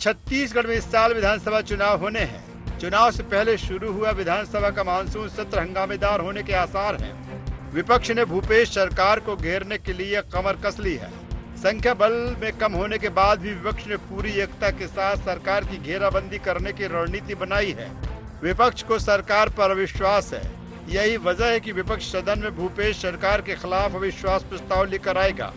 छत्तीसगढ़ में इस साल विधानसभा चुनाव होने हैं। चुनाव से पहले शुरू हुआ विधानसभा का मानसून सत्र हंगामेदार होने के आसार हैं। विपक्ष ने भूपेश सरकार को घेरने के लिए कमर कस ली है। संख्या बल में कम होने के बाद भी विपक्ष ने पूरी एकता के साथ सरकार की घेराबंदी करने की रणनीति बनाई है। विपक्ष को सरकार पर अविश्वास है। यही वजह है कि विपक्ष सदन में भूपेश सरकार के खिलाफ अविश्वास प्रस्ताव लेकर आएगा।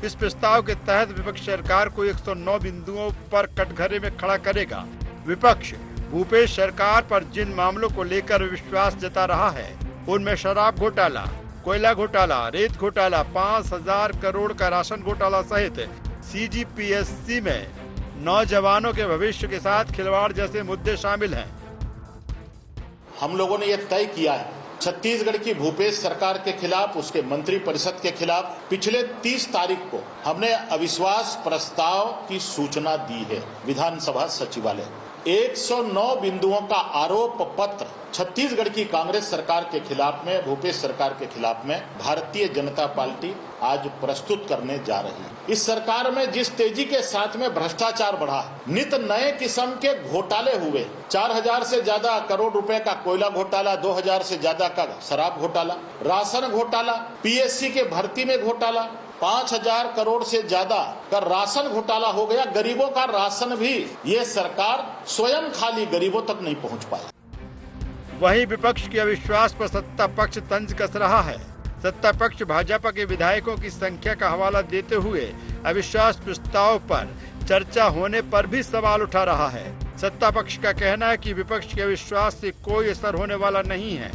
इस प्रस्ताव के तहत विपक्ष सरकार को 109 बिंदुओं पर कटघरे में खड़ा करेगा। विपक्ष भूपेश सरकार पर जिन मामलों को लेकर विश्वास जता रहा है उनमें शराब घोटाला, कोयला घोटाला, रेत घोटाला, 5,000 करोड़ का राशन घोटाला सहित CGPSC में नौजवानों के भविष्य के साथ खिलवाड़ जैसे मुद्दे शामिल हैं। हम लोगों ने यह तय किया है छत्तीसगढ़ की भूपेश सरकार के खिलाफ, उसके मंत्रिपरिषद के खिलाफ पिछले 30 तारीख को हमने अविश्वास प्रस्ताव की सूचना दी है। विधानसभा सचिवालय 109 बिंदुओं का आरोप पत्र छत्तीसगढ़ की कांग्रेस सरकार के खिलाफ में, भूपेश सरकार के खिलाफ में भारतीय जनता पार्टी आज प्रस्तुत करने जा रही है। इस सरकार में जिस तेजी के साथ में भ्रष्टाचार बढ़ा, नित नए किस्म के घोटाले हुए, 4,000 से ज्यादा करोड़ रुपए का कोयला घोटाला, 2,000 से ज्यादा का शराब घोटाला, राशन घोटाला, PSC के भर्ती में घोटाला, 5,000 करोड़ से ज्यादा का राशन घोटाला हो गया। गरीबों का राशन भी ये सरकार स्वयं खाली गरीबों तक नहीं पहुंच पाई। वहीं विपक्ष के अविश्वास पर सत्ता पक्ष तंज कस रहा है। सत्ता पक्ष भाजपा के विधायकों की संख्या का हवाला देते हुए अविश्वास प्रस्ताव पर चर्चा होने पर भी सवाल उठा रहा है। सत्ता पक्ष का कहना है कि विपक्ष के अविश्वास से कोई असर होने वाला नहीं है।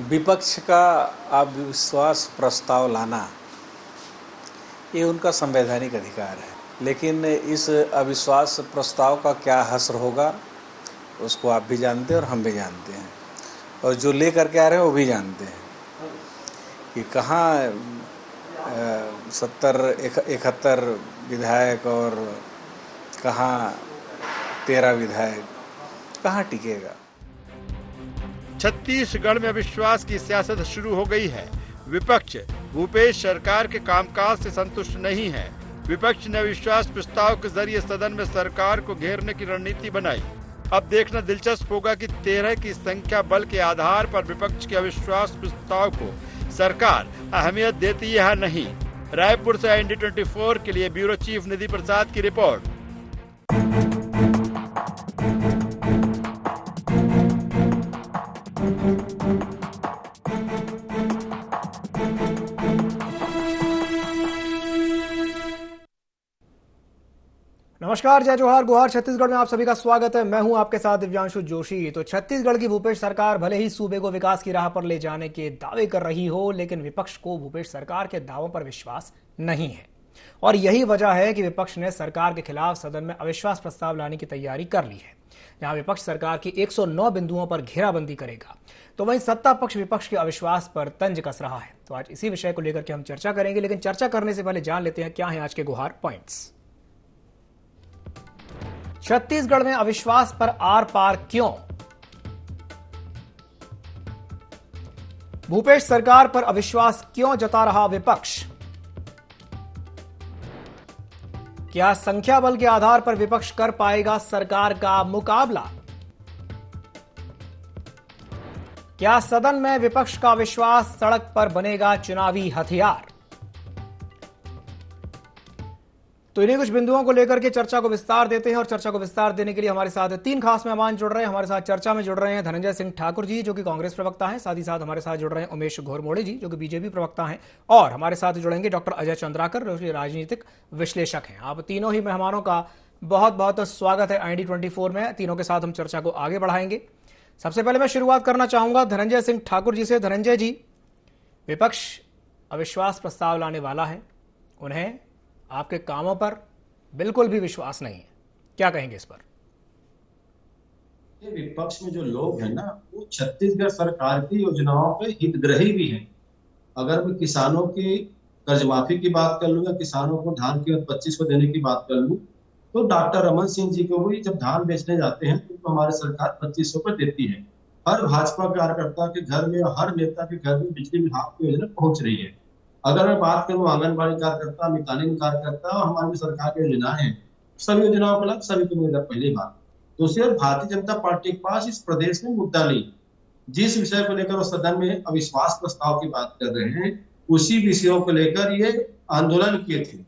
विपक्ष का अविश्वास प्रस्ताव लाना ये उनका संवैधानिक अधिकार है, लेकिन इस अविश्वास प्रस्ताव का क्या असर होगा उसको आप भी जानते हैं और हम भी जानते हैं, और जो ले करके आ रहे हैं वो भी जानते हैं कि कहाँ 71 विधायक और कहाँ 13 विधायक कहाँ टिकेगा। छत्तीसगढ़ में अविश्वास की सियासत शुरू हो गई है। विपक्ष भूपेश सरकार के कामकाज से संतुष्ट नहीं है। विपक्ष ने अविश्वास प्रस्ताव के जरिए सदन में सरकार को घेरने की रणनीति बनाई। अब देखना दिलचस्प होगा कि 13 की संख्या बल के आधार पर विपक्ष के अविश्वास प्रस्ताव को सरकार अहमियत देती है या नहीं। रायपुर से ND24 के लिए ब्यूरो चीफ निधि प्रसाद की रिपोर्ट। नमस्कार, जय जोहार, गुहार। छत्तीसगढ़ में आप सभी का स्वागत है। मैं हूं आपके साथ दिव्यांशु जोशी। तो छत्तीसगढ़ की भूपेश सरकार भले ही सूबे को विकास की राह पर ले जाने के दावे कर रही हो, लेकिन विपक्ष को भूपेश सरकार के दावों पर विश्वास नहीं है, और यही वजह है कि विपक्ष ने सरकार के खिलाफ सदन में अविश्वास प्रस्ताव लाने की तैयारी कर ली है, जहां विपक्ष सरकार की 109 बिंदुओं पर घेराबंदी करेगा। तो वहीं सत्ता पक्ष विपक्ष के अविश्वास पर तंज कस रहा है। तो आज इसी विषय को लेकर के हम चर्चा करेंगे, लेकिन चर्चा करने से पहले जान लेते हैं क्या है आज के गुहार पॉइंट्स। छत्तीसगढ़ में अविश्वास पर आर पार क्यों? भूपेश सरकार पर अविश्वास क्यों जता रहा विपक्ष? क्या संख्या बल के आधार पर विपक्ष कर पाएगा सरकार का मुकाबला? क्या सदन में विपक्ष का विश्वास सड़क पर बनेगा चुनावी हथियार? तो इन्हीं कुछ बिंदुओं को लेकर के चर्चा को विस्तार देते हैं, और चर्चा को विस्तार देने के लिए हमारे साथ 3 खास मेहमान जुड़ रहे हैं। हमारे साथ चर्चा में जुड़ रहे हैं धनंजय सिंह ठाकुर जी, जो कि कांग्रेस प्रवक्ता हैं। साथ ही साथ हमारे साथ जुड़ रहे हैं उमेश घोरमोड़े जी, जो कि बीजेपी प्रवक्ता हैं, और हमारे साथ जुड़ेंगे डॉक्टर अजय चंद्राकर, जो कि राजनीतिक विश्लेषक हैं। आप तीनों ही मेहमानों का बहुत बहुत स्वागत है ND24 में। तीनों के साथ हम चर्चा को आगे बढ़ाएंगे। सबसे पहले मैं शुरुआत करना चाहूंगा धनंजय सिंह ठाकुर जी से। धनंजय जी, विपक्ष अविश्वास प्रस्ताव लाने वाला है, उन्हें आपके कामों पर बिल्कुल भी विश्वास नहीं है, क्या कहेंगे इस पर? विपक्ष में जो लोग हैं ना, वो छत्तीसगढ़ सरकार की योजनाओं के हितग्राही भी हैं। अगर मैं किसानों की कर्ज माफी की बात कर लूं या किसानों को धान की 2500 देने की बात कर लूं, तो डॉक्टर रमन सिंह जी को भी जब धान बेचने जाते हैं तो हमारी सरकार 2500 पर देती है। हर भाजपा कार्यकर्ता के घर में, हर नेता के घर में बिजली विभाग की योजना पहुंच रही है। अगर मैं बात करूं आंगनबाड़ी कार्यकर्ता, मितानिन कार्यकर्ता, हमारी सरकार की योजना है सभी योजनाओं का लाभ सभी को मिलेगा, पहली बात। दूसरी ओर भारतीय जनता पार्टी के पास इस प्रदेश में मुद्दा नहीं, जिस विषय को लेकर वो सदन में अविश्वास प्रस्ताव की बात कर रहे हैं उसी विषयों को लेकर ये आंदोलन किए थे,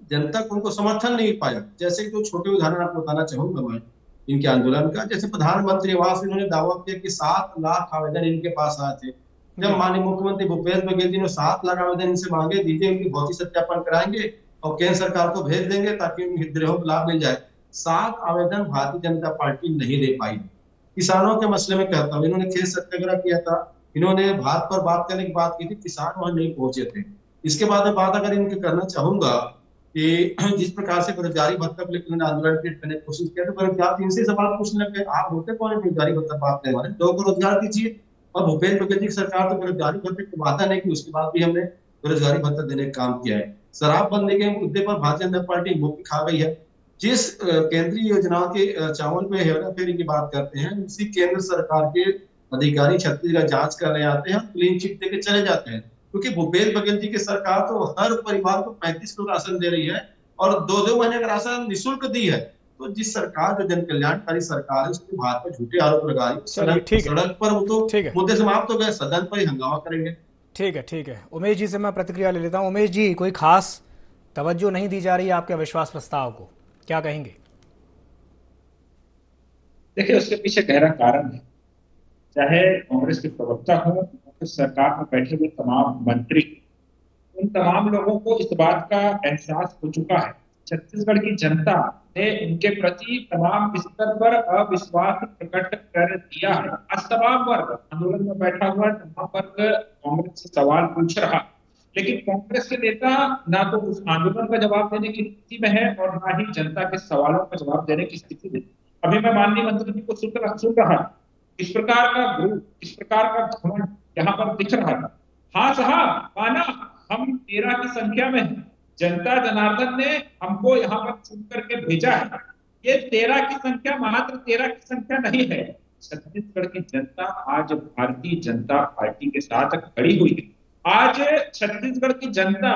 जनता को उनको समर्थन नहीं पाया। जैसे कि 2 छोटे उदाहरण आपको बताना चाहूंगा मैं इनके आंदोलन का। जैसे प्रधानमंत्री आवास इन्होंने दावा किया कि 7 लाख आवेदन इनके पास आए थे। जब माननीय मुख्यमंत्री भूपेश बघेल जी ने 7 लाख आवेदन इनसे मांगे, दीजिए इनकी भौतिक सत्यापन कराएंगे और केंद्र सरकार को भेज देंगे ताकि उन हितग्राहियों को लाभ मिल जाए। 7 आवेदन भारतीय जनता पार्टी नहीं दे पाई। किसानों के मसले में कहता हूँ, इन्होंने खेत सत्याग्रह किया था, इन्होंने भारत पर बात करने की बात की थी, किसान वहां नहीं पहुंचे थे। इसके बाद में बात अगर इनकी करना चाहूंगा कि जिस प्रकार से बेरोजगारी भत्ता को लेकर आंदोलन करने की कोशिश किया, तो बेरोजगार इनसे सवाल पूछने लगे, आप होते कौन है बेरोजगारी भत्ता बात करने वाले, लोगों को रोजगार दीजिए। और भूपेश बघेल जी की सरकार तो बेरोजगारी भत्ते की वादा नहीं की, उसके बाद भी हमने बेरोजगारी भत्ता देने का काम किया है। शराबबंदी के मुद्दे पर भारतीय जनता पार्टी मुंह खा गई है। जिस केंद्रीय योजनाओं के चावल पे हेराफेरी की बात करते हैं, उसी केंद्र सरकार के अधिकारी छत्तीसगढ़ जांच करने आते हैं, क्लीन चिट देके चले जाते हैं। क्योंकि भूपेश बघेल जी की सरकार तो हर परिवार को 35 किलो राशन दे रही है और 2-2 महीने का राशन निःशुल्क दी है। तो जिस सरकार जो जन कल्याणकारी सरकार है उसके भारत पर झूठे आरोप लगा रही है। सड़क पर वो तो मुद्दे समाप्त हो गए, सदन पर ही हंगामा करेंगे। ठीक है। उमेश जी से मैं प्रतिक्रिया ले लेता हूँ। उमेश जी, कोई खास तवज्जो नहीं दी जा रही है आपके अविश्वास प्रस्ताव को, क्या कहेंगे? देखिए, उसके पीछे गहरा कारण है। चाहे कांग्रेस के प्रवक्ता हो, कांग्रेस सरकार में बैठे हुए तमाम मंत्री, उन तमाम लोगों को इस बात का एहसास हो चुका है, छत्तीसगढ़ की जनता ने उनके प्रति तमाम स्तर पर अविश्वास प्रकट कर दिया है। आज तमाम वर्ग, आंदोलन में बैठा हुआ तमाम वर्ग कांग्रेस से सवाल पूछ रहा, लेकिन कांग्रेस के नेता ना तो उस आंदोलन का जवाब देने की स्थिति में है और ना ही जनता के सवालों का जवाब देने की स्थिति में। अभी मैं माननीय मंत्री जी को सुन रहा, इस प्रकार का ग्रुप, इस प्रकार का घमंड यहाँ पर दिख रहा था। हाँ साहब, माना हम 13 की संख्या में हैं, जनता जनार्दन ने हमको यहाँ पर चुन करके भेजा है। ये 13 की संख्या मात्र 13 की संख्या नहीं है। छत्तीसगढ़ की जनता आज भारतीय जनता पार्टी के साथ खड़ी हुई है। आज छत्तीसगढ़ की जनता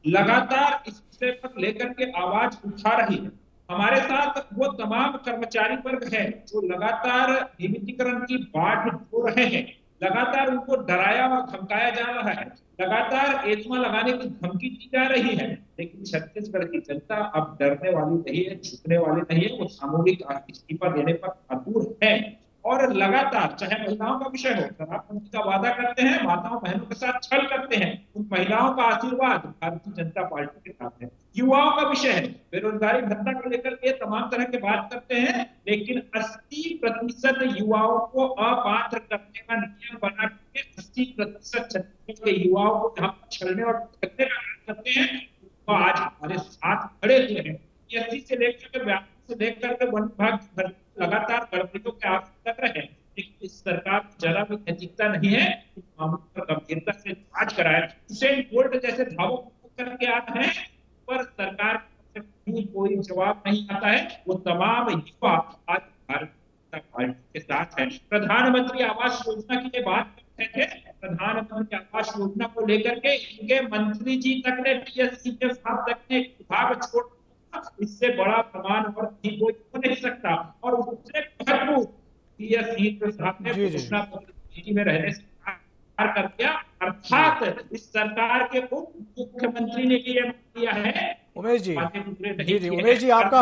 लगातार इस विषय पर लेकर के आवाज उठा रही है। हमारे साथ वो तमाम कर्मचारी वर्ग है जो लगातार नियमितीकरण की बाट जो रहे हैं, लगातार उनको डराया और धमकाया जा रहा है, लगातार एतमा लगाने की धमकी दी जा रही है। लेकिन छत्तीसगढ़ की जनता अब डरने वाली नहीं है, झुकने वाली नहीं है। वो सामूहिक इस्तीफा देने पर आतुर है और लगातार, चाहे महिलाओं का विषय हो, शराबबंदी का वादा करते हैं, माताओं बहनों के साथ छल करते हैं, उन महिलाओं का आशीर्वाद भारतीय जनता पार्टी के साथ है। युवाओं का विषय है, बेरोजगारी भत्ता को लेकर के तमाम तरह की बात करते हैं, लेकिन 80% युवाओं को अपात्र करने का नियम बना के 80% छत्तीसगढ़ के युवाओं को जहां छलने और ठगने का काम करते हैं, वो आज हमारे साथ खड़े हुए हैं। 80 से लेकर 82 से लेकर के वन विभाग लगातार गड़बड़ियों के आरोप कर रहे हैं, लेकिन इस सरकार की जरा भी नैतिकता नहीं है कि मामले पर गंभीरता से जांच कराए। हुसैन बोल्ट जैसे धावों करके आते हैं पर सरकार से कोई जवाब नहीं आता है। वो तमाम युवा आज भारतीय जनता पार्टी के साथ है। प्रधानमंत्री आवास योजना की बात करते थे, प्रधानमंत्री आवास योजना को लेकर के इनके मंत्री जी तक ने, टीएससी के साथ तक ने विभाग छोड़, इससे बड़ा प्रमाण और कोई हो नहीं सकता। और उससे महत्वपूर्ण टीएससी के साथ में घोषणा पत्र में रहने से कर दिया, अर्थात इस सरकार के उप मुख्यमंत्री ने ये किया है। उमेश जी, उमेश जी आपका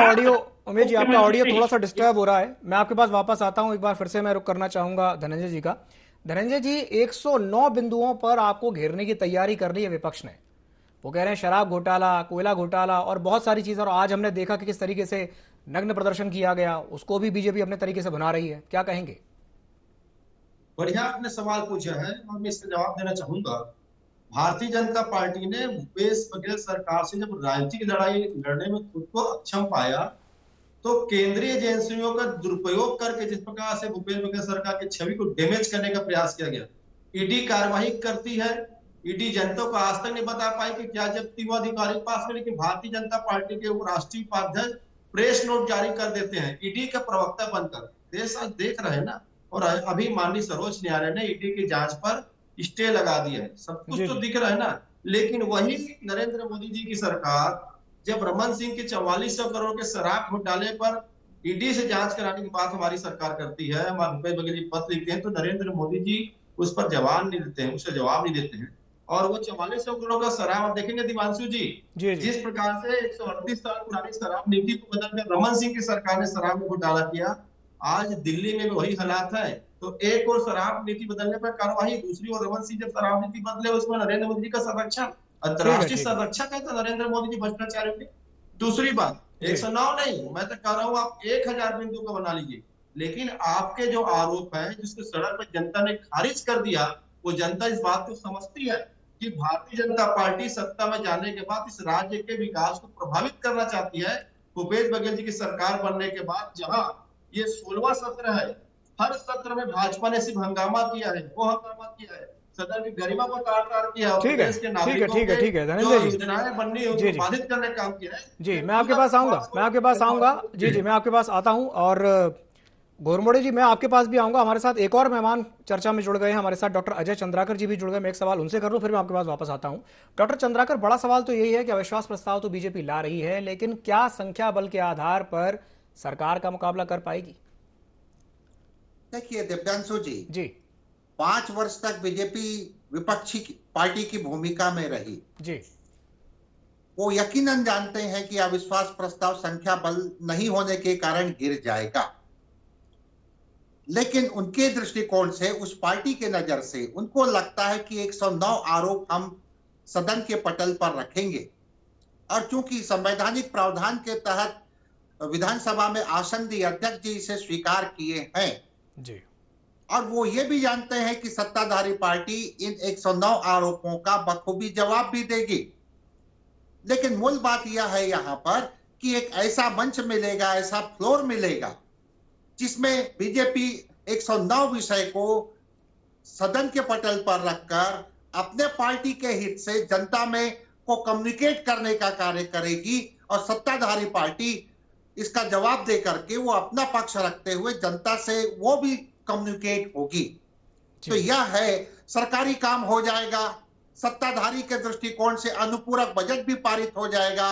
ऑडियो थोड़ा सा डिस्टर्ब हो रहा है। मैं आपके पास वापस आता हूं, एक बार फिर से मैं रुक करना चाहूंगा धनंजय जी का। धनंजय जी, 109 बिंदुओं पर आपको घेरने की तैयारी कर ली है विपक्ष ने। वो कह रहे हैं शराब घोटाला, कोयला घोटाला और बहुत सारी चीजें, और आज हमने देखा कि किस तरीके से नग्न प्रदर्शन किया गया, उसको भी बीजेपी अपने तरीके से बना रही है। क्या कहेंगे? बढ़िया आपने सवाल पूछा है और मैं इसका जवाब देना चाहूंगा। भारतीय जनता पार्टी ने भूपेश बघेल सरकार से जब राजनीतिक लड़ाई लड़ने में खुद को अक्षम पाया, तो केंद्रीय एजेंसियों का दुरुपयोग करके जिस प्रकार से भूपेश बघेल सरकार की छवि को डैमेज करने का प्रयास किया गया, ईडी कार्यवाही करती है। ईडी जनता को आज तक नहीं बता पाई कि क्या जब्ती हुआ अधिकारी पास में, लेकिन भारतीय जनता पार्टी के राष्ट्रीय उपाध्यक्ष प्रेस नोट जारी कर देते हैं ईडी का प्रवक्ता बनकर। देश आज देख रहे हैं ना। और अभी माननीय सर्वोच्च न्यायालय ने ईडी की जांच पर स्टे लगा दिया है। सब कुछ तो दिख रहा है ना। लेकिन वही नरेंद्र मोदी जी की सरकार जब रमन सिंह के 4400 करोड़ के शराब घोटाले पर ईडी से जांच कराने की बात हमारी सरकार करती है, हमारे भूपेश बघेल जी पत्र लिखते हैं, तो नरेंद्र मोदी जी उस पर जवाब नहीं देते हैं, उससे जवाब नहीं देते हैं। और वो 4400 करोड़ का शराब आप देखेंगे दिवांशु जी, जिस प्रकार से 138 साल पुरानी शराब नीति को बदलकर रमन सिंह की सरकार ने शराब में घोटाला किया, आज दिल्ली में वही हालात है। तो एक और शराब नीति बदलने पर कार्रवाई, दूसरी ओर रमन सिंह जब शराब नीति बदले उसमें नरेंद्र मोदी जी का संरक्षण, अंतर्राष्ट्रीय संरक्षक है तो नरेंद्र मोदी जी भ्रष्टाचारी के। दूसरी बात 109 नहीं, मैं तो कह रहा हूँ आप 1000 बिंदु को बना लीजिए, लेकिन आपके जो आरोप है जिसको सड़क पर जनता ने खारिज कर दिया, वो जनता इस बात को समझती है कि भारतीय जनता पार्टी सत्ता में जाने के बाद इस राज्य के विकास को प्रभावित करना चाहती है। भूपेश बघेल जी की सरकार बनने के बाद जहां ये 16वां सत्र है, हर सत्र में भाजपा ने सिर्फ हंगामा किया है, वो हंगामा किया है, सदन की गरिमा को तार-तार किया है, ठीक है, देश के ठीक है, नागरिकों ठीक है, के ठीक है, जो धनंजय जी, योजनाएं बननी है उनको बाधित करने का काम किया है। जी मैं आपके पास आऊंगा, मैं आपके पास आऊंगा, जी मैं आपके पास आता हूं। और घोरमोड़े जी मैं आपके पास भी आऊंगा। हमारे साथ एक और मेहमान चर्चा में जुड़ गए हैं, हमारे साथ डॉक्टर अजय चंद्राकर जी भी जुड़ गए। मैं एक सवाल उनसे कर लूं फिर मैं आपके पास वापस आता हूं। डॉक्टर चंद्राकर, बड़ा सवाल तो यही है कि अविश्वास प्रस्ताव तो बीजेपी ला रही है, लेकिन क्या संख्या बल के आधार पर सरकार का मुकाबला कर पाएगी? देखिए दिव्यांशु जी, 5 वर्ष तक बीजेपी विपक्षी पार्टी की भूमिका में रही जी, वो यकीनन जानते हैं कि अविश्वास प्रस्ताव संख्या बल नहीं होने के कारण गिर जाएगा, लेकिन उनके दृष्टिकोण से, उस पार्टी के नजर से उनको लगता है कि 109 आरोप हम सदन के पटल पर रखेंगे, और चूंकि संवैधानिक प्रावधान के तहत विधानसभा में आसंदी अध्यक्ष जी इसे स्वीकार किए हैं जी, और वो ये भी जानते हैं कि सत्ताधारी पार्टी इन 109 आरोपों का बखूबी जवाब भी देगी। लेकिन मूल बात यह है यहाँ पर कि एक ऐसा मंच मिलेगा, ऐसा फ्लोर मिलेगा जिसमें बीजेपी 109 विषय को सदन के पटल पर रखकर अपने पार्टी के हित से जनता में को कम्युनिकेट करने का कार्य करेगी, और सत्ताधारी पार्टी इसका जवाब दे करके वो अपना पक्ष रखते हुए जनता से वो भी कम्युनिकेट होगी। तो यह है, सरकारी काम हो जाएगा, सत्ताधारी के दृष्टिकोण से अनुपूरक बजट भी पारित हो जाएगा,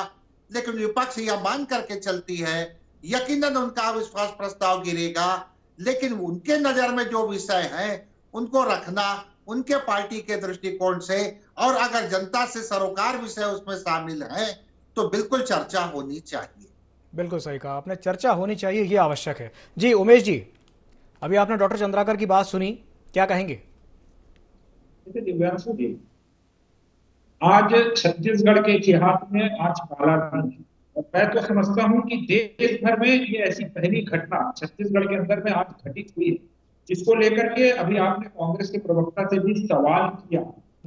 लेकिन विपक्ष यह मान करके चलती है यकीनन उनका अविश्वास प्रस्ताव गिरेगा, लेकिन उनके नजर में जो विषय हैं उनको रखना उनके पार्टी के दृष्टिकोण से, और अगर जनता से सरोकार विषय उसमें शामिल है तो बिल्कुल चर्चा होनी चाहिए। बिल्कुल सही कहा आपने, चर्चा होनी चाहिए, ये आवश्यक है। जी उमेश जी, अभी आपने डॉक्टर चंद्राकर की बात सुनी, क्या कहेंगे? दिव्यांशु जी, आज छत्तीसगढ़ के इतिहास में आज काला दिन है, और मैं तो समझता हूं कि देश भर में ये ऐसी पहली घटना छत्तीसगढ़ के अंदर में आज घटित हुई है, जिसको लेकर के अभी आपने कांग्रेस के प्रवक्ता से भी सवाल किया,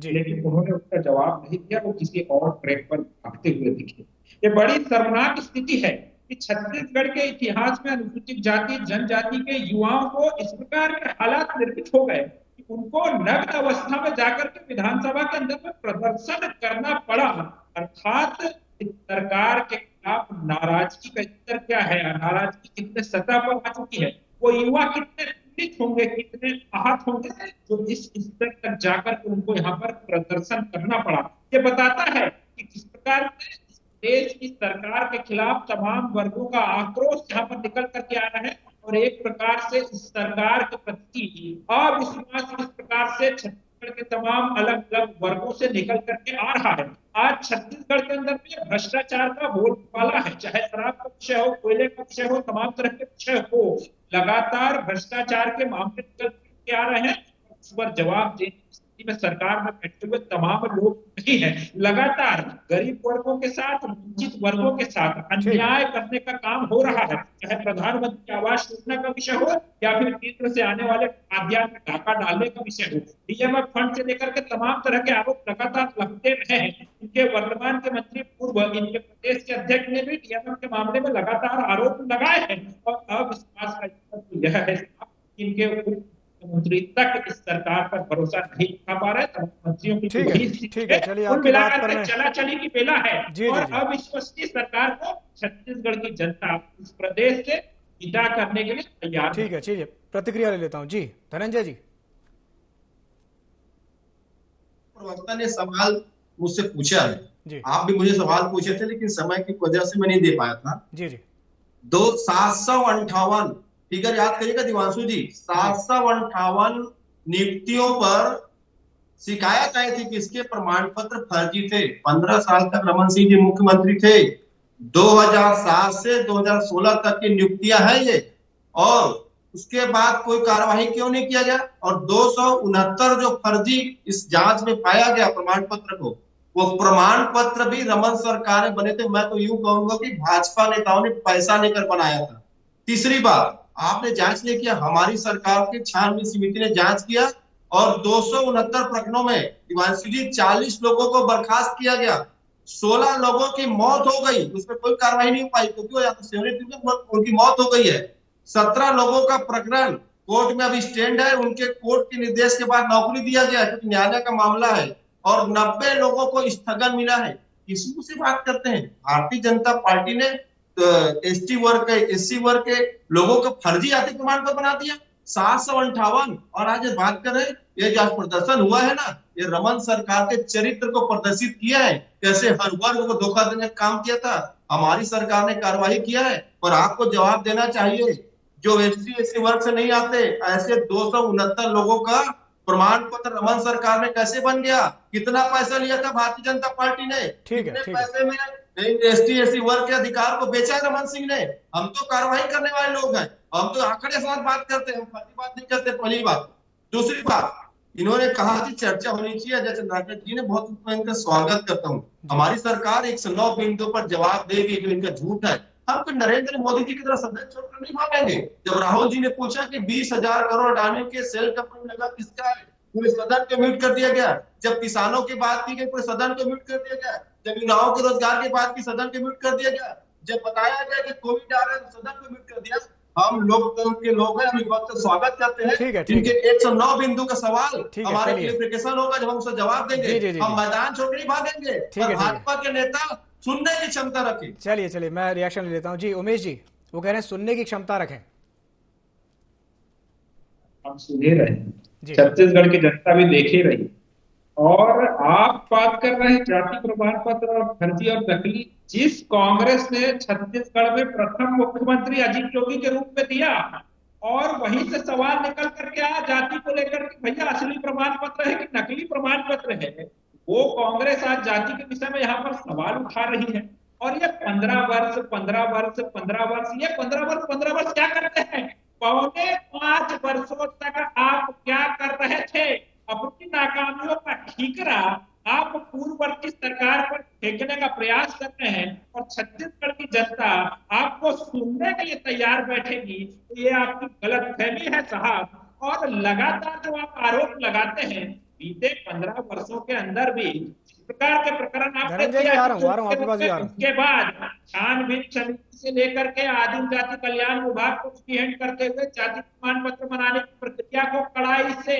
लेकिन उन्होंने उसका जवाब नहीं दिया, वो किसी और ट्रैक पर भागते हुए दिखे। ये बड़ी शर्मनाक स्थिति है कि छत्तीसगढ़ के इतिहास में अनुसूचित जाति जनजाति के युवाओं को इस प्रकार के हालात निर्मित हो गए कि उनको नग्न अवस्था में जाकर के विधानसभा के अंदर में प्रदर्शन करना पड़ा। अर्थात इस सरकार के खिलाफ नाराजगी का स्तर क्या है, नाराजगी कितने सतह पर आ चुकी है, वो युवा कितने पीड़ित होंगे, कितने आहत होंगे जो इस स्तर तक जाकर के उनको यहाँ पर प्रदर्शन करना पड़ा। ये बताता है कि किस प्रकार देश की सरकार के खिलाफ तमाम वर्गों का आक्रोश यहाँ पर निकल करके आ रहा है, और एक प्रकार से इस सरकार के प्रति अविश्वास इस प्रकार से छत्तीसगढ़ के तमाम अलग अलग वर्गों से निकल करके आ रहा है। आज छत्तीसगढ़ के अंदर में भ्रष्टाचार का बोलबाला है, चाहे शराब का विषय हो, कोयले का विषय हो, तमाम तरह के विषय हो, लगातार भ्रष्टाचार के मामले निकल के आ रहे हैं। उस पर जवाब देने में सरकार में बैठे हुए तमाम लोग नहीं है, लगातार गरीब वर्गों के साथ, वंचित वर्गों के साथ अन्याय करने का काम हो रहा है, चाहे प्रधानमंत्री आवास योजना का विषय हो या फिर केंद्र से आने वाले खाद्यान्न में डाका डालने का विषय हो, डीएमएफ फंड से लेकर के तमाम तरह के आरोप लगातार लगते रहे हैं। इनके वर्तमान के मंत्री, पूर्व इनके प्रदेश के अध्यक्ष ने भी डीएमएफ के मामले में लगातार आरोप लगाए हैं, और अविश्वास का यह है इनके मंत्री तक इस सरकार पर भरोसा नहीं कर पा रहे, मंत्रियों की ठीक है, चलिए आपकी बात पर चला चली की बेला है, और अविश्वसनीय सरकार को छत्तीसगढ़ की जनता इस प्रदेश से विदा करने के लिए तैयार। ठीक है, प्रतिक्रिया ले लेता हूँ। जी धनंजय जी, प्रवक्ता ने सवाल मुझसे पूछा है जी आप भी मुझे सवाल पूछे थे, लेकिन समय की वजह से मैं नहीं दे पाया था। जी जी 758 फिगर याद करिएगा दिवांशु जी, 758 नियुक्तियों पर शिकायत आई थी कि इसके प्रमाण पत्र फर्जी थे। 15 साल तक रमन सिंह जी मुख्यमंत्री थे। 2007 से 2016 तक की नियुक्तियां हैं ये, और उसके बाद कोई कार्यवाही क्यों नहीं किया गया? और 269 जो फर्जी इस जांच में पाया गया प्रमाण पत्र को, वो प्रमाण पत्र भी रमन सरकार में बने थे। मैं तो यूं कहूंगा कि भाजपा नेताओं ने पैसा लेकर बनाया था। तीसरी बात, आपने जांच नहीं किया, हमारी सरकार की छानबीन समिति ने जांच किया और 269 प्रकरणों में दिवांशु जी 40 लोगों को बर्खास्त किया गया, 16 लोगों की मौत हो गई, उसमें कोई कार्रवाई नहीं हो पाई क्योंकि वो या तो सेवानिवृत्त में उनकी मौत हो गई है। 17 लोगों का प्रकरण कोर्ट में अभी स्टैंड है, उनके कोर्ट के निर्देश के बाद नौकरी दिया गया है क्योंकि न्यायालय का मामला है, और 90 लोगों को स्थगन मिला है। किस मुंह से बात करते हैं? भारतीय जनता पार्टी ने एसटी वर्ग के, एससी वर्ग के लोगों को फर्जी जाति प्रमाण पत्र बना दिया, 758। और आज बात कर रहे हैं, ये जो प्रदर्शन हुआ है ना, ये रमन सरकार के चरित्र को प्रदर्शित किया है, कैसे हर वर्ग को धोखा देने का काम किया था। हमारी सरकार ने कार्रवाई किया है, और आपको जवाब देना चाहिए। जो एससी एससी वर्ग से नहीं आते, ऐसे 269 लोगों का प्रमाण पत्र रमन सरकार में कैसे बन गया? कितना पैसा लिया था भारतीय जनता पार्टी ने? कितने पैसे में एसटी एससी वर्ग के अधिकार को बेचा है रमन सिंह ने? हम तो कार्रवाई करने वाले लोग हैं, हम तो आंकड़े साथ बात करते हैं, हम फर्जी बात नहीं करते। पहली बात। दूसरी बात, इन्होंने कहा कि चर्चा होनी चाहिए। अजय चंद्राकर जी ने, बहुत मैं इनका स्वागत करता हूँ। हमारी सरकार 109 बिंदुओं पर जवाब देगी जो इनका झूठ है। हम तो नरेंद्र मोदी जी की तरह सदन छोड़कर नहीं भागेंगे। जब राहुल जी ने पूछा कि 20,000 करोड़ डालने के सेल कंपनी लगा किसका है, पूरे सदन को म्यूट कर दिया गया। जब किसानों की बात की गई, पूरे सदन को म्यूट कर दिया गया। जब युवाओं के रोजगार की बात की, सदन को म्यूट कर दिया गया। जब बताया गया कि कोविड आ रहा है, सदन को म्यूट कर दिया। हम लोकतंत्र के लोग हैं, हम इस बात का स्वागत करते हैं। इनके 109 बिंदु का सवाल हमारे क्लियरिफिकेशन होगा, जब हम उसका जवाब देंगे। हम मैदान छोड़ नहीं भागेंगे। भाजपा के नेता सुनने की क्षमता रखें। चलिए मैं रिएक्शन ले लेता हूं जी। उमेश जी, वो कह रहे हैं सुनने की क्षमता रखें। हम सुन ही रहे हैं, छत्तीसगढ़ की जनता भी देख ही रही। और आप बात कर रहे हैं जाति प्रमाण पत्र और फर्जी और नकली। जिस कांग्रेस ने छत्तीसगढ़ में प्रथम मुख्यमंत्री अजीत जोगी के रूप में दिया, और वहीं से सवाल निकल करके आया जाति को लेकर कि भैया असली प्रमाण पत्र है कि नकली प्रमाण पत्र है, वो कांग्रेस आज जाति के विषय में यहाँ पर सवाल उठा रही है। और ये 15 वर्ष ये 15 वर्ष क्या करते हैं? 5.25 वर्षों तक आप क्या कर रहे थे? अपनी नाकामियों का ठीकरा आप पूर्ववर्ती सरकार पर फेंकने का प्रयास कर रहे हैं, और छत्तीसगढ़ की जनता आपको सुनने के लिए तैयार बैठेगी। ये आपकी गलतफहमी है साहब। और लगातार जो आप आरोप लगाते हैं, बीते 15 वर्षों के अंदर भी प्रकार के प्रकरण आपने उसके बाद छानबीन समिति से लेकर के आदिम जाति कल्याण विभाग को हैंड करते हुए जाति प्रमाण पत्र बनाने की प्रक्रिया को कड़ाई से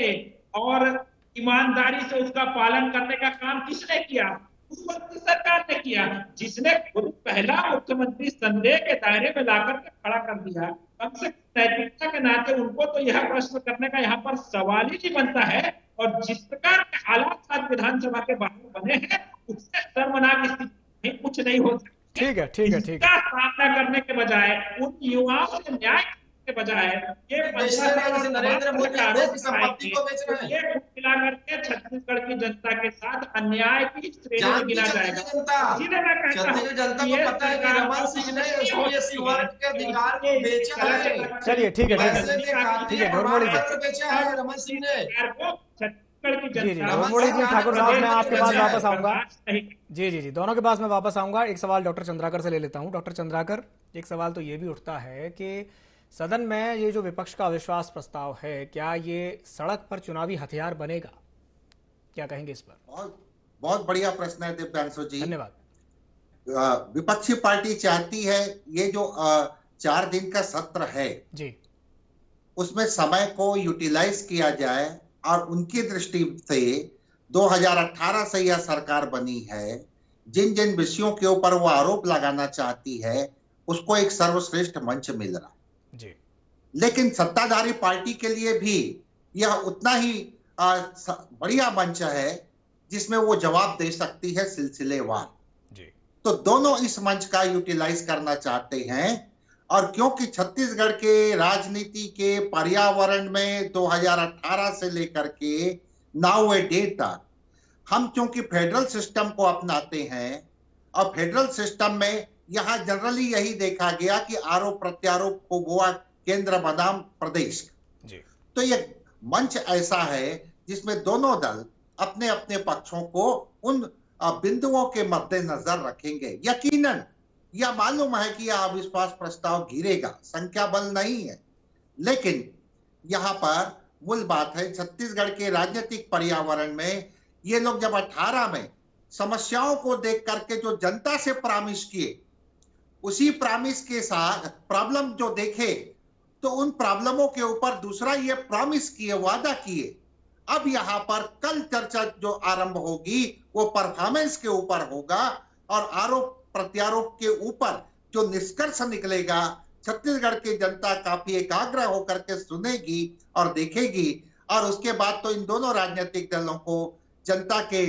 और ईमानदारी से उसका पालन करने का काम किसने किया? पूर्ववर्ती सरकार ने किया, जिसने खुद पहला मुख्यमंत्री संदेह के दायरे में लाकर के खड़ा कर दिया। कम से कम नैतिकता के नाते उनको तो यह प्रश्न करने का यहाँ पर सवाल ही नहीं बनता है। और जिस प्रकार के हालात आज विधानसभा के बाहर बने हैं, उससे शर्मनाक स्थिति कुछ नहीं हो सकती। ठीक है। सामना करने के बजाय, उन युवाओं से न्याय के बजाय ये नरेंद्र मोदी की संपत्ति को बेच रहे हैं, ये मिला करके छत्तीसगढ़ की जनता के साथ अन्याय की श्रेणी में गिना जाएगा। छत्तीसगढ़ जनता को पता है कि रमन सिंह ने एससी वर्ग के अधिकार को बेचा है। चलिए ठीक है घोरमोड़ी जी, रमन सिंह ने। जी घोरमोड़ी जी, ठाकुर साहब मैं आपके पास वापस आऊंगा। जी दोनों के पास मैं वापस आऊंगा। एक सवाल डॉक्टर चंद्राकर से ले लेता हूं। डॉक्टर चंद्राकर, एक सवाल तो ये भी उठता है कि सदन में ये जो विपक्ष का अविश्वास प्रस्ताव है, क्या ये सड़क पर चुनावी हथियार बनेगा? क्या कहेंगे इस पर? बहुत बढ़िया प्रश्न है दिव्यांशु जी, धन्यवाद। विपक्षी पार्टी चाहती है ये जो 4 दिन का सत्र है जी, उसमें समय को यूटिलाइज किया जाए, और उनकी दृष्टि से 2018 से यह सरकार बनी है, जिन जिन विषयों के ऊपर वो आरोप लगाना चाहती है उसको एक सर्वश्रेष्ठ मंच मिल रहा है जी। लेकिन सत्ताधारी पार्टी के लिए भी यह उतना ही बढ़िया मंच है जिसमें वो जवाब दे सकती है सिलसिलेवार। जी तो दोनों इस मंच का यूटिलाइज करना चाहते हैं। और क्योंकि छत्तीसगढ़ के राजनीति के पर्यावरण में 2018 से लेकर के नाउ ए डे तक हम क्योंकि फेडरल सिस्टम को अपनाते हैं, और फेडरल सिस्टम में यहां जनरली यही देखा गया कि आरोप प्रत्यारोप को गोवा केंद्र बनाम प्रदेश। जी तो ये मंच ऐसा है जिसमें दोनों दल अपने अपने पक्षों को उन बिंदुओं के मद्देनजर रखेंगे। यकीनन यह मालूम है कि यह अविश्वास प्रस्ताव गिरेगा, संख्या बल नहीं है, लेकिन यहां पर मूल बात है छत्तीसगढ़ के राजनीतिक पर्यावरण में ये लोग जब 18 में समस्याओं को देख करके जो जनता से प्रॉमिस किए, उसी प्रॉमिस के साथ प्रॉब्लम जो देखे, तो उन प्रॉब्लमों के ऊपर दूसरा ये प्रॉमिस किए, वादा किए। अब यहां पर कल चर्चा जो आरंभ होगी वो परफॉर्मेंस के ऊपर होगा, और आरोप प्रत्यारोप के ऊपर जो निष्कर्ष निकलेगा छत्तीसगढ़ की जनता काफी एकाग्र होकर के सुनेगी और देखेगी। और उसके बाद तो इन दोनों राजनीतिक दलों को जनता के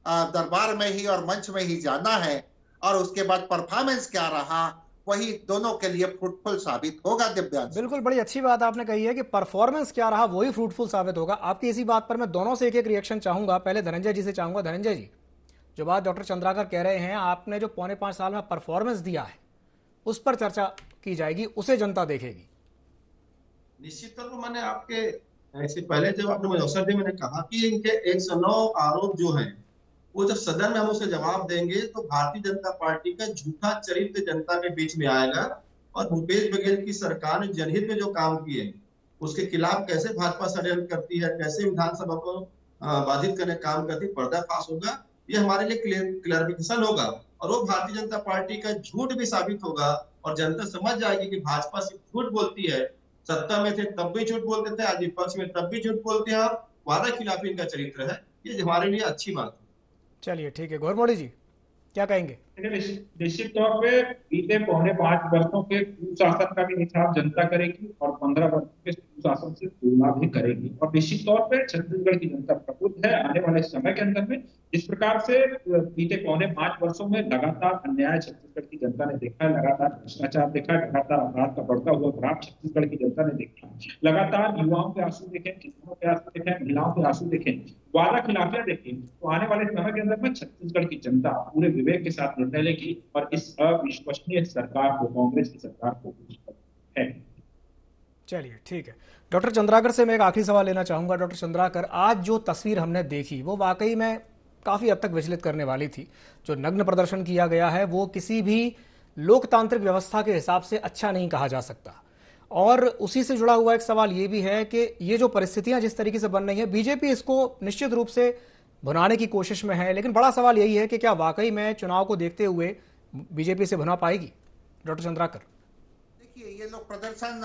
दरबार में ही और मंच में ही जाना है, और उसके बाद परफॉर्मेंस क्या रहा वही दोनों के लिए फ्रूटफुल साबित होगा। दिव्यांश, बिल्कुल, बड़ी अच्छी बात आपने कही है कि परफॉर्मेंस क्या रहा वही फ्रूटफुल साबित होगा। आपकी इसी बात पर मैं दोनों से एक एक रिएक्शन चाहूंगा। पहले धनंजय जी से चाहूंगा। धनंजय जी, जो बात डॉक्टर चंद्राकर कह रहे हैं, आपने जो 4.25 साल में परफॉर्मेंस दिया है उस पर चर्चा की जाएगी, उसे जनता देखेगी। निश्चित तौर पर मैंने आपके ऐसे पहले जब आपने मुझे अवसर दिया, मैंने कहा कि इनके 109 आरोप जो हैं वो जब सदन में हम उसे जवाब देंगे तो भारतीय जनता पार्टी का झूठा चरित्र जनता के बीच में आएगा, और भूपेश बघेल की सरकार ने जनहित में जो काम किए उसके खिलाफ कैसे भाजपा षड्यंत्र करती है, कैसे विधानसभा को बाधित करने काम करती, पर्दाफाश होगा। ये हमारे लिए क्लैरिफिकेशन होगा, और वो भारतीय जनता पार्टी का झूठ भी साबित होगा, और जनता समझ जाएगी कि भाजपा सिर्फ झूठ बोलती है। सत्ता में थे तब भी झूठ बोलते थे, आज विपक्ष में तब भी झूठ बोलते हैं, और वादा खिलाफी इनका चरित्र है। ये हमारे लिए अच्छी बात है। चलिए ठीक है, घोरमोड़ी जी क्या कहेंगे? निश्चित तौर पे बीते 4.25 वर्षों के कुशासन का भी हिसाब जनता करेगी और 15 वर्षों के कुशासन से तुलना भी करेगी। और निश्चित तौर पे छत्तीसगढ़ की जनता प्रबुद्ध है। आने वाले समय के अंदर में जिस प्रकार से बीते 4.25 वर्षों में लगातार अन्याय छत्तीसगढ़ की जनता ने देखा है, लगातार भ्रष्टाचार देखा है, लगातार अपराध का बढ़ता हुआ ग्राफ छत्तीसगढ़ की जनता ने देखा, लगातार युवाओं के आंसू देखे, किसानों के आंसू देखे, महिलाओं के आंसू देखे, वादा खिलाफियां देखी, तो आने वाले समय के अंदर में छत्तीसगढ़ की जनता पूरे विवेक के साथ निर्णय लेगी और इस अविश्वसनीय सरकार को, कांग्रेस की सरकार को है। चलिए ठीक है, डॉक्टर चंद्राकर से मैं एक आखिरी सवाल लेना चाहूंगा। डॉक्टर चंद्राकर, आज जो तस्वीर हमने देखी वो वाकई में काफ़ी हद तक विचलित करने वाली थी। जो नग्न प्रदर्शन किया गया है वो किसी भी लोकतांत्रिक व्यवस्था के हिसाब से अच्छा नहीं कहा जा सकता। और उसी से जुड़ा हुआ एक सवाल ये भी है कि ये जो परिस्थितियां जिस तरीके से बन रही हैं, बीजेपी इसको निश्चित रूप से भुनाने की कोशिश में है, लेकिन बड़ा सवाल यही है कि क्या वाकई में चुनाव को देखते हुए बीजेपी से भुना पाएगी? डॉक्टर चंद्राकर, देखिए ये लोग प्रदर्शन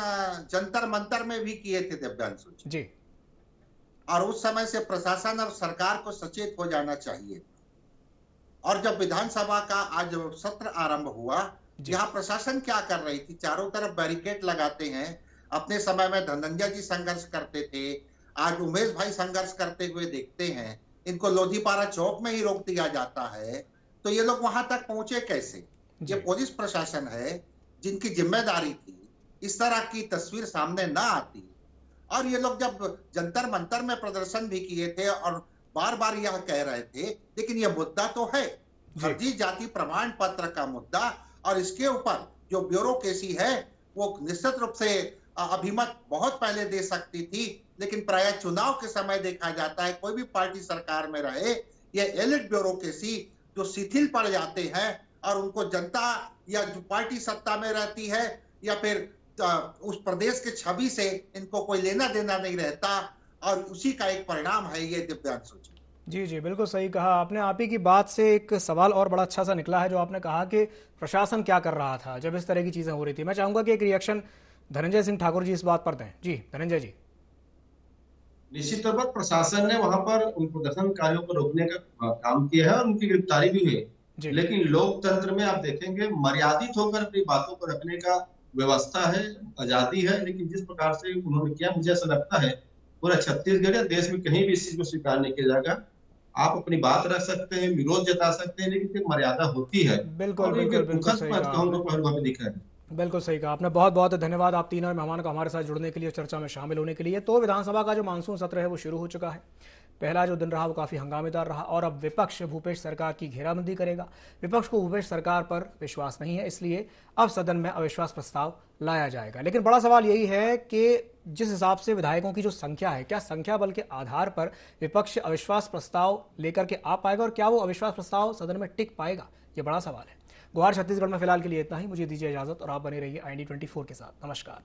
जंतर मंतर में भी किए थे दिव्यांशु जी, और उस समय से प्रशासन और सरकार को सचेत हो जाना चाहिए। और जब विधानसभा का आज सत्र आरंभ हुआ, यहाँ प्रशासन क्या कर रही थी? चारों तरफ बैरिकेड लगाते हैं। अपने समय में धनंजय जी संघर्ष करते थे, आज उमेश भाई संघर्ष करते हुए देखते हैं। इनको लोधीपारा चौक में ही रोक दिया जाता है, तो ये लोग वहां तक पहुंचे कैसे? ये पुलिस प्रशासन है जिनकी जिम्मेदारी थी इस तरह की तस्वीर सामने ना आती। और ये लोग जब जंतर मंतर में प्रदर्शन भी किए थे और बार बार यह कह रहे थे, लेकिन यह मुद्दा तो है फर्जी जाति प्रमाण पत्र का मुद्दा, और इसके ऊपर जो ब्यूरोक्रेसी है वो निश्चित रूप से अभिमत बहुत पहले दे सकती थी, लेकिन प्राय चुनाव के समय देखा जाता है कोई भी पार्टी सरकार में रहे, ये एलिट ब्यूरोक्रेसी जो शिथिल पड़ जाते हैं और उनको जनता या जो पार्टी सत्ता में रहती है या फिर उस प्रदेश के छवि से इनको कोई लेना देना नहीं रहता, और उसी का एक परिणाम है ये दिव्यांशु। जी जी बिल्कुल सही कहा आपने। आप ही की बात से एक सवाल और बड़ा अच्छा सा निकला है, जो आपने कहा कि प्रशासन क्या कर रहा था जब इस तरह की चीजें हो रही थी। मैं चाहूंगा कि एक रिएक्शन धनंजय सिंह ठाकुर जी इस बात पर दें। जी धनंजय जी। निश्चित तौर पर प्रशासन ने वहां पर उन प्रदर्शनकारियों को रोकने का काम किया है और उनकी गिरफ्तारी भी हुई, लेकिन लोकतंत्र में आप देखेंगे मर्यादित होकर अपनी बातों को रखने का व्यवस्था है, आजादी है, लेकिन जिस प्रकार से उन्होंने किया मुझे ऐसा लगता है पूरा छत्तीसगढ़ या देश में कहीं भी इस चीज को स्वीकार नहीं किया जाएगा। आप अपनी बात रख सकते हैं, विरोध जता सकते हैं, लेकिन एक मर्यादा होती है। बिल्कुल और ये बिल्कुल बिल्कुल दुखद सही बात कहा हम आपने। लोग को हर वक्त दिखा है। बिल्कुल सही कहा आपने। बहुत बहुत धन्यवाद आप तीनों मेहमान को हमारे साथ जुड़ने के लिए, चर्चा में शामिल होने के लिए। तो विधानसभा का जो मानसून सत्र है वो शुरू हो चुका है। पहला जो दिन रहा वो काफ़ी हंगामेदार रहा और अब विपक्ष भूपेश सरकार की घेराबंदी करेगा। विपक्ष को भूपेश सरकार पर विश्वास नहीं है, इसलिए अब सदन में अविश्वास प्रस्ताव लाया जाएगा। लेकिन बड़ा सवाल यही है कि जिस हिसाब से विधायकों की जो संख्या है, क्या संख्या बल के आधार पर विपक्ष अविश्वास प्रस्ताव लेकर के आ पाएगा और क्या वो अविश्वास प्रस्ताव सदन में टिक पाएगा, ये बड़ा सवाल है। गुहार छत्तीसगढ़ में फिलहाल के लिए इतना ही। मुझे दीजिए इजाजत और आप बने रहिए IND24 के साथ। नमस्कार।